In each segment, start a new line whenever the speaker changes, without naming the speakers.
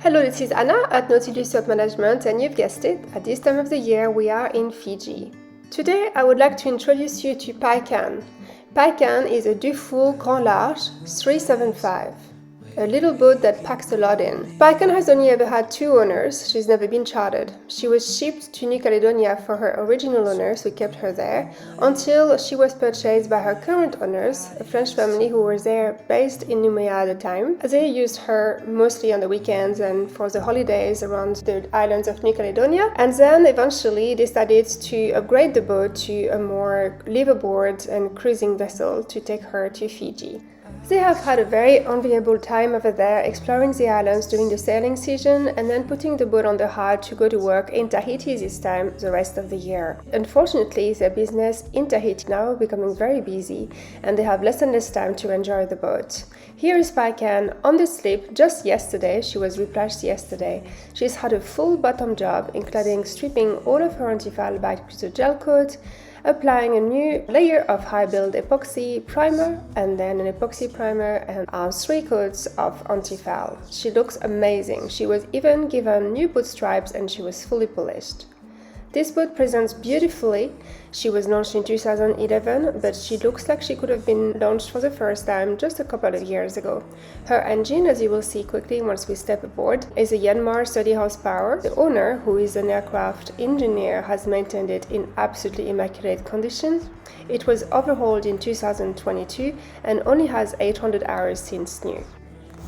Hello, this is Anna at Nautilus Yacht Management, and you've guessed it, at this time of the year we are in Fiji. Today I would like to introduce you to Paikan. Paikan is a Dufour Grand Large 375. A little boat that packs a lot in. Paikan has only ever had two owners, she's never been chartered. She was shipped to New Caledonia for her original owners who kept her there, until she was purchased by her current owners, a French family who were there based in Noumea at the time. They used her mostly on the weekends and for the holidays around the islands of New Caledonia, and then eventually decided to upgrade the boat to a more liveaboard and cruising vessel to take her to Fiji. They have had a very enviable time over there, exploring the islands during the sailing season and then putting the boat on the hard to go to work in Tahiti this time the rest of the year. Unfortunately, their business in Tahiti now becoming very busy and they have less and less time to enjoy the boat. Here is Paikan on the slip just yesterday. She was replashed yesterday. She's had a full bottom job, including stripping all of her antifoul back with a gel coat, applying a new layer of high-build epoxy primer and then an epoxy primer and 3 coats of antifoul. She looks amazing. She was even given new boot stripes and she was fully polished. This boat presents beautifully. She was launched in 2011, but she looks like she could have been launched for the first time just a couple of years ago. Her engine, as you will see quickly once we step aboard, is a Yanmar 30 horsepower. The owner, who is an aircraft engineer, has maintained it in absolutely immaculate condition. It was overhauled in 2022 and only has 800 hours since new.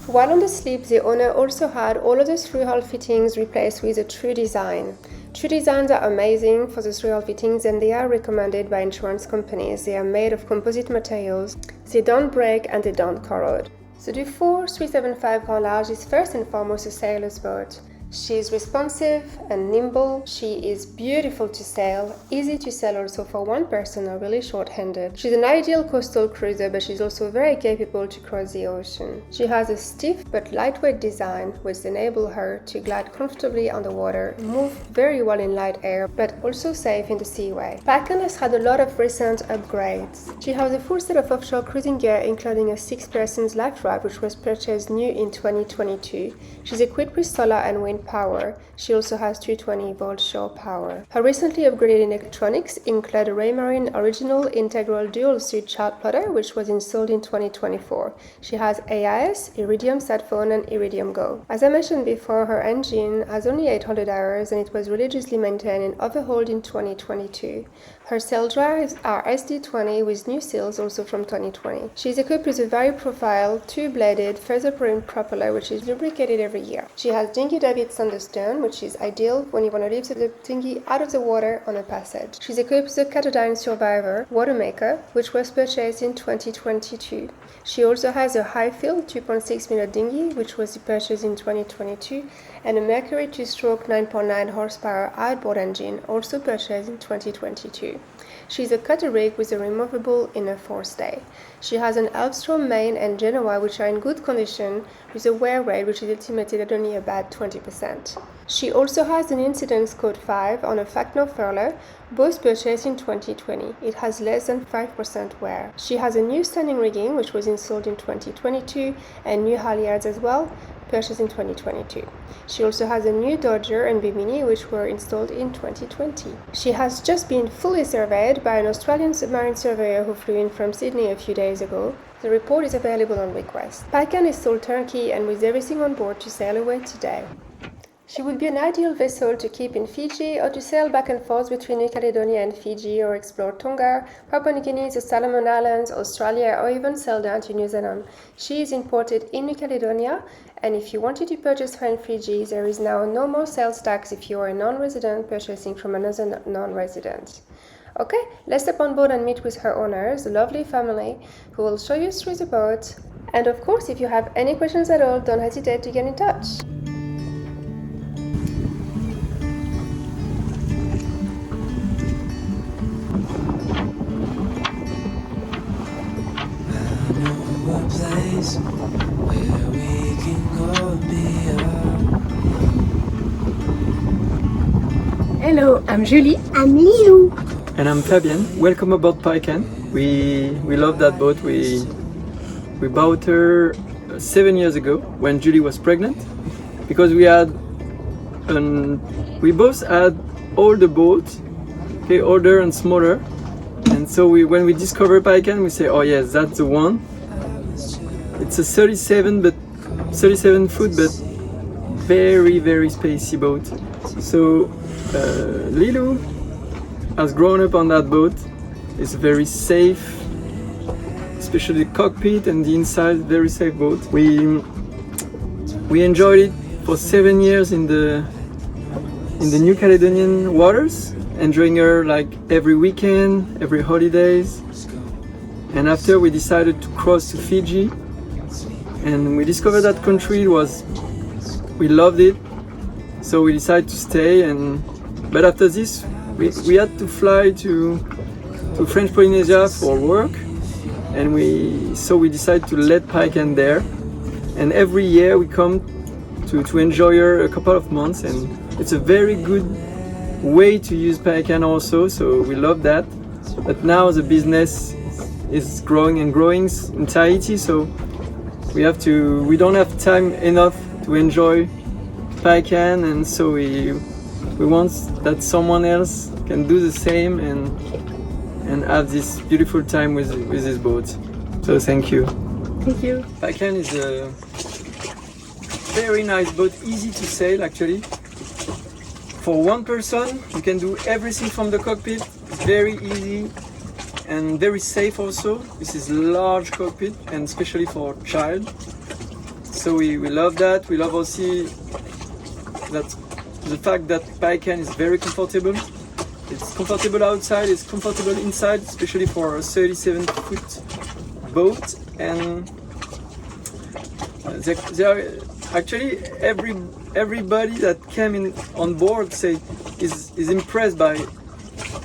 While on the slip, the owner also had all of the through-hull fittings replaced with a true design. True designs are amazing for the through-hull fittings and they are recommended by insurance companies. They are made of composite materials, they don't break and they don't corrode. The Dufour 375 Grand Large is first and foremost a sailor's boat. She is responsive and nimble, she is beautiful to sail, easy to sail also for one person or really short-handed. She's an ideal coastal cruiser, but she's also very capable to cross the ocean. She has a stiff but lightweight design which enables her to glide comfortably on the water, move very well in light air, but also safe in the seaway. Paikan has had a lot of recent upgrades. She has a full set of offshore cruising gear, including a 6-person liferaft which was purchased new in 2022. She's equipped with solar and wind power. She also has 220-volt shore power. Her recently upgraded electronics include a Raymarine original integral dual suite chart plotter which was installed in 2024. She has AIS, Iridium sat phone and Iridium Go. As I mentioned before, her engine has only 800 hours and it was religiously maintained and overhauled in 2022. Her sail drives are SD20 with new sails also from 2020. She is equipped with a vari-profile, 2-bladed, feather-print propeller which is lubricated every year. She has dinghy davits on the stern, which is ideal when you want to lift the dinghy out of the water on a passage. She's equipped with a Caledonia Survivor water maker, which was purchased in 2022. She also has a high-fill 2.6-meter dinghy, which was purchased in 2022, and a Mercury 2-stroke 9.9 horsepower outboard engine, also purchased in 2022. She is a cutter rig with a removable inner forestay. She has an Elfstrom main and Genoa which are in good condition with a wear rate which is estimated at only about 20%. She also has an Incidence Code 5 on a Falkner furler, both purchased in 2020. It has less than 5% wear. She has a new standing rigging which was installed in 2022 and new halyards as well, purchased in 2022. She also has a new Dodger and Bimini which were installed in 2020. She has just been fully surveyed by an Australian submarine surveyor who flew in from Sydney a few days ago. The report is available on request. Paikan is sold turnkey and with everything on board to sail away today. She would be an ideal vessel to keep in Fiji or to sail back and forth between New Caledonia and Fiji or explore Tonga, Papua New Guinea, the Solomon Islands, Australia or even sail down to New Zealand. She is imported in New Caledonia and if you wanted to purchase her in Fiji, there is now no more sales tax if you are a non-resident purchasing from another non-resident. Okay, let's step on board and meet with her owners, the lovely family, who will show you through the boat. And of course, if you have any questions at all, don't hesitate to get in touch.
Hello, I'm Julie.
I'm Liu.
And I'm Fabien. Welcome aboard Paikan. We love that boat. We bought her 7 years ago when Julie was pregnant because we both had older boats, okay, older and smaller, and so when we discover Paikan, we say, oh yes, that's the one. It's a 37 foot, but very, very spacey boat. So Lilu has grown up on that boat. It's very safe, especially the cockpit and the inside, very safe boat. We enjoyed it for 7 years in the New Caledonian waters, enjoying her like every weekend, every holidays. And after we decided to cross to Fiji, and we discovered that country we loved it, so we decided to stay. But after this, we had to fly to French Polynesia for work, and so we decided to let Paikan there. And every year we come to enjoy her a couple of months, and it's a very good way to use Paikan also. So we love that. But now the business is growing and growing in Tahiti, so we don't have time enough to enjoy Paikan, and so we want that someone else can do the same and have this beautiful time with this boat. So thank you.
Thank you.
Paikan is a very nice boat, easy to sail actually. For one person, you can do everything from the cockpit. It's very easy and very safe also. This is large cockpit, and especially for a child. So we love that. We love also the fact that Paikan is very comfortable. It's comfortable outside, it's comfortable inside, especially for a 37-foot boat. And they are actually everybody that came on board is impressed by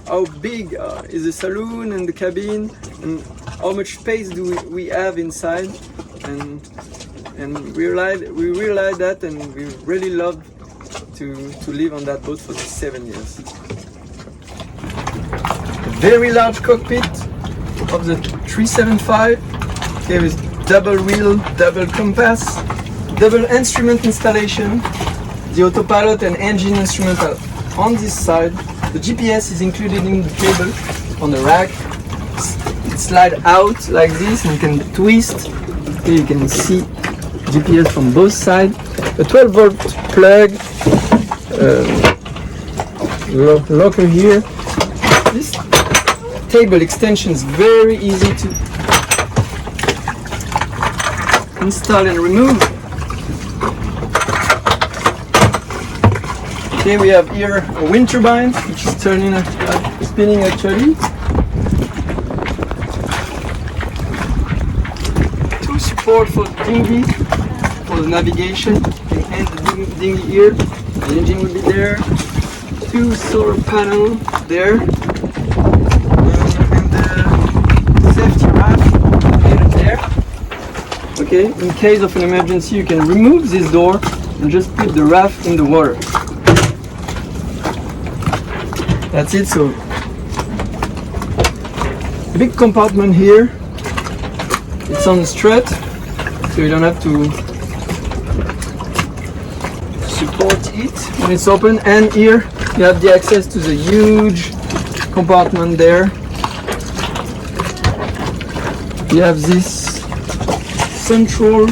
how big is the saloon and the cabin, and how much space do we have inside, and we realize that, and we really love to live on that boat for these 7 years. A very large cockpit of the 375, okay, with double wheel, double compass, double instrument installation. The autopilot and engine instrument are on this side. The GPS is included in the cable on the rack. It slides out like this, and you can twist. Here you can see GPS from both sides. A 12-volt plug, locker here. This table extension is very easy to install and remove. Okay, we have here a wind turbine, which is spinning actually. Two support for the dinghy, for the navigation. You can end the dinghy here, the engine will be there. Two solar panel there. And the safety raft there. Okay, in case of an emergency, you can remove this door and just put the raft in the water. That's it. So big compartment here. It's on the strut, so you don't have to support it when it's open. And here you have the access to the huge compartment there. You have this central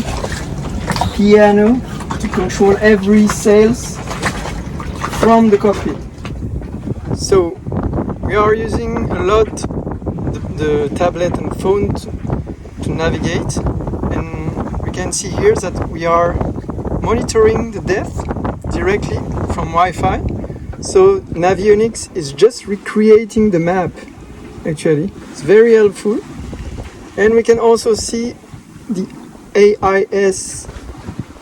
piano to control every sails from the cockpit. So we are using a lot the tablet and phone to navigate, and we can see here that we are monitoring the depth directly from Wi-Fi. So Navionics is just recreating the map actually. It's very helpful, and we can also see the AIS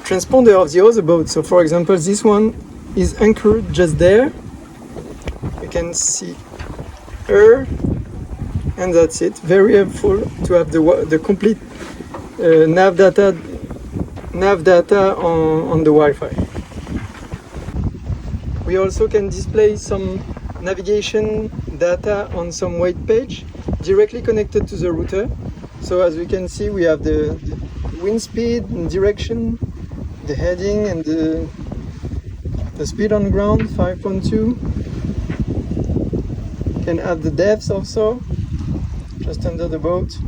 transponder of the other boat. So for example, this one is anchored just there. You can see her, and that's it. Very helpful to have the complete nav data on the Wi-Fi. We also can display some navigation data on some wait page directly connected to the router. So as we can see, we have the wind speed and direction, the heading, and the the speed on ground 5.2. Can add the depth also, just under the boat.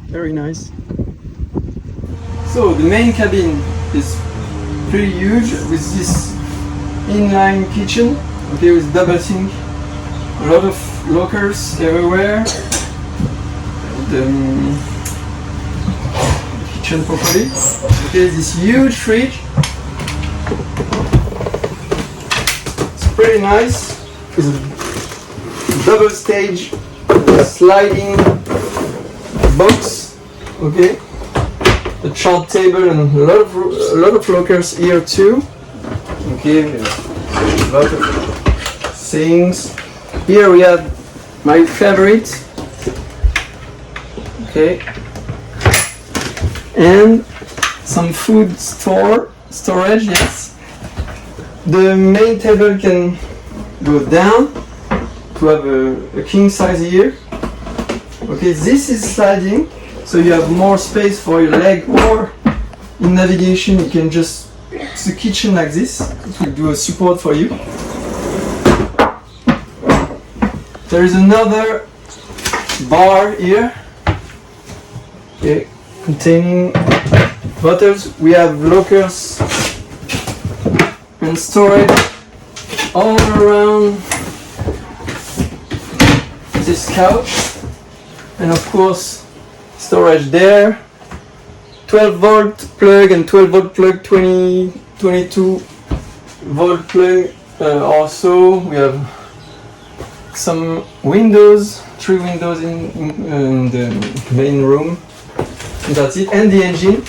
Very nice. So the main cabin is pretty huge with this inline kitchen, okay, with double sink, a lot of lockers everywhere. The kitchen properly. Okay, this huge fridge. It's pretty nice. It's a double stage sliding box. Okay, a chart table and a lot of lockers here too. Okay, a lot of things. Here we have my favorite. Okay, and some food storage. Yes, the main table can go down to have a king size here. Okay, this is sliding, so you have more space for your leg, or in navigation you can just use the kitchen like this. It will do a support for you. There is another bar here, okay, containing bottles. We have lockers and storage all around this couch, and of course storage there. 12 volt plug and 12 volt plug, 22 volt plug. Also we have some windows, 3 windows in the main room. And that's it. And the engine.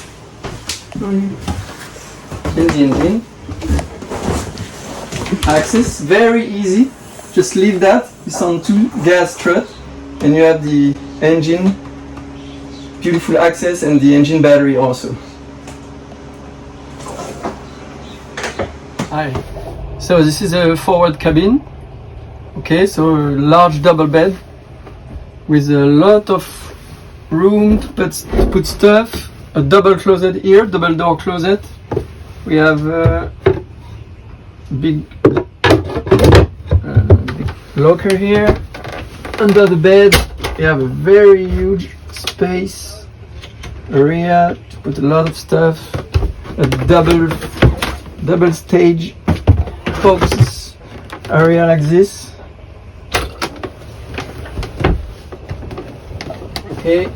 Access, very easy. Just leave that. It's on 2 gas strut, and you have the engine. Beautiful access, and the engine battery also. Hi. So this is a forward cabin. Okay, so a large double bed with a lot of room to put stuff. A double closet here, double door closet. We have a big locker here. Under the bed, we have a very huge space area to put a lot of stuff. A double stage box area like this. Okay.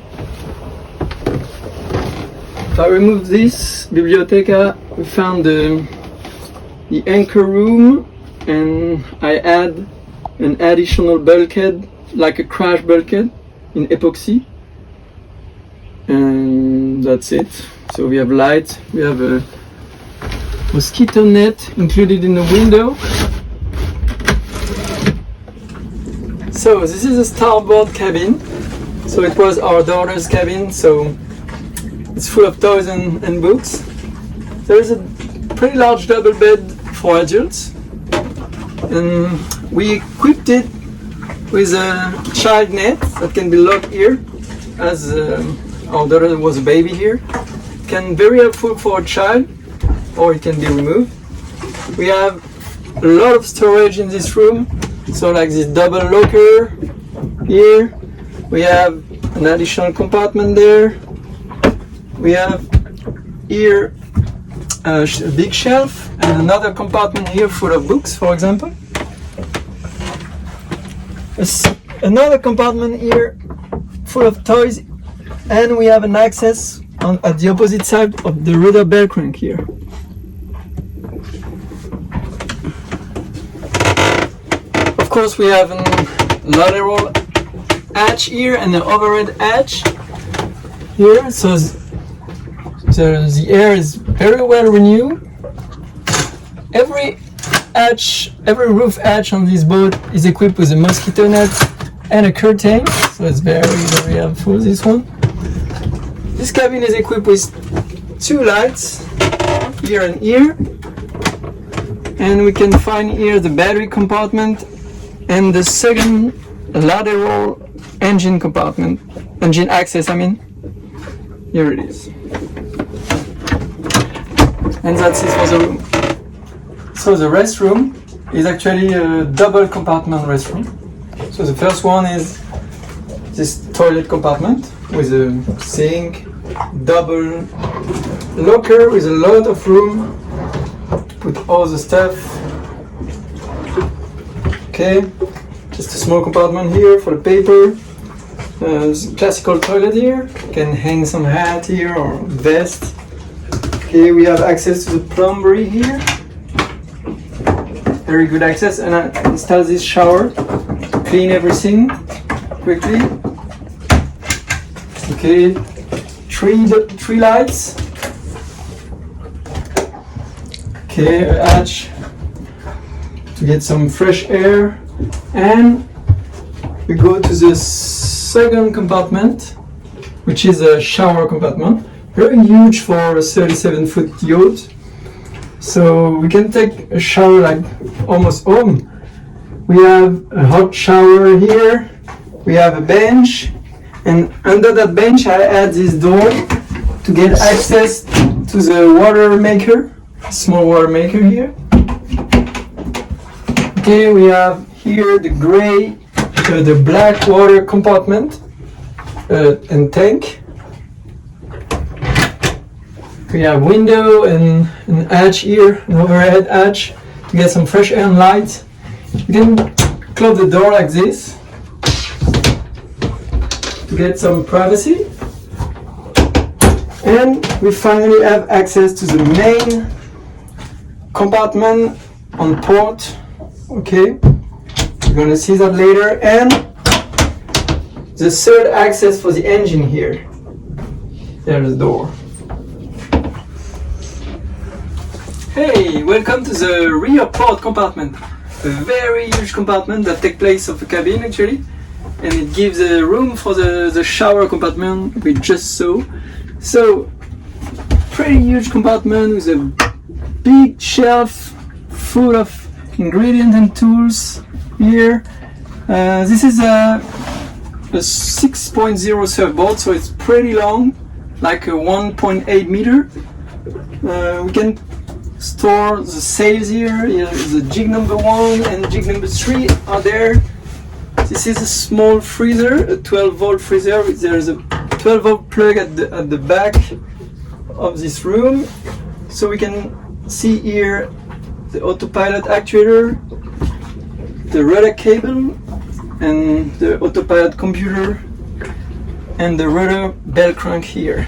If I remove this biblioteca, we found the anchor room, and I add an additional bulkhead, like a crash bulkhead in epoxy, and that's it. So we have light, we have a mosquito net included in the window. So this is a starboard cabin. So it was our daughter's cabin, so it's full of toys and books. There is a pretty large double bed for adults, and we equipped it with a child net that can be locked here, as our daughter was a baby here. It can be very helpful for a child, or it can be removed. We have a lot of storage in this room, so like this double locker here. We have an additional compartment there. We have here a big shelf and another compartment here full of books, for example. Another compartment here full of toys, and we have an access at the opposite side of the rudder bell crank here. Of course, we have a lateral hatch here and the overhead hatch here, so the air is very well renewed. Every roof hatch on this boat is equipped with a mosquito net and a curtain, so it's very, very helpful, this one. This cabin is equipped with 2 lights here and here, and we can find here the battery compartment and the second lateral engine compartment, engine access, I mean. Here it is. And that's it for the room. So the restroom is actually a double compartment restroom. So the first one is this toilet compartment with a sink, double locker with a lot of room to put all the stuff. Okay, just a small compartment here for the paper. Classical toilet here. You can hang some hat here or vest. Okay, we have access to the plumbery here. Very good access, and I install this shower to clean everything quickly. Okay, three lights. Okay, a hatch to get some fresh air, and we go to the second compartment, which is a shower compartment. Very huge for a 37-foot yacht. So we can take a shower like almost home. We have a hot shower here. We have a bench, and under that bench I add this door to get access to the water maker, small water maker here. Okay, we have here the gray, the black water compartment and tank. We have window and an hatch here, an overhead hatch to get some fresh air and light. You can close the door like this to get some privacy. And we finally have access to the main compartment on port. Okay, you're gonna see that later. And the third access for the engine here. There's the door. Hey, welcome to the rear port compartment. A very huge compartment that takes place of a cabin actually, and it gives a room for the shower compartment we just saw. So, pretty huge compartment with a big shelf full of ingredients and tools here. This is a 6.0 surfboard, so it's pretty long, like a 1.8 meter. We can store the sails here. The jig number 1 and jig number 3 are there. This is a small freezer, a 12-volt freezer. There's a 12-volt plug at the back of this room. So we can see here the autopilot actuator, the rudder cable, and the autopilot computer, and the rudder bell crank here.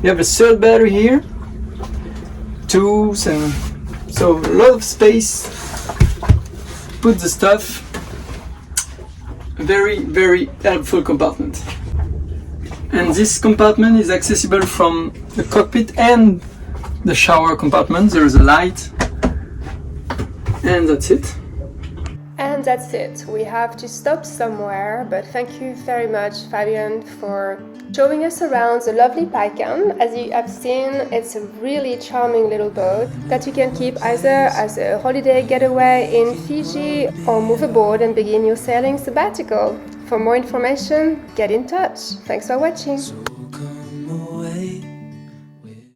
We have a third battery here, tools, and so a lot of space to put the stuff. Very, very helpful compartment. And this compartment is accessible from the cockpit and the shower compartment. There is a light, and that's it.
And that's it. We have to stop somewhere, but thank you very much, Fabian, for showing us around the lovely Paikan. As you have seen, it's a really charming little boat that you can keep either as a holiday getaway in Fiji or move aboard and begin your sailing sabbatical. For more information, get in touch. Thanks for watching.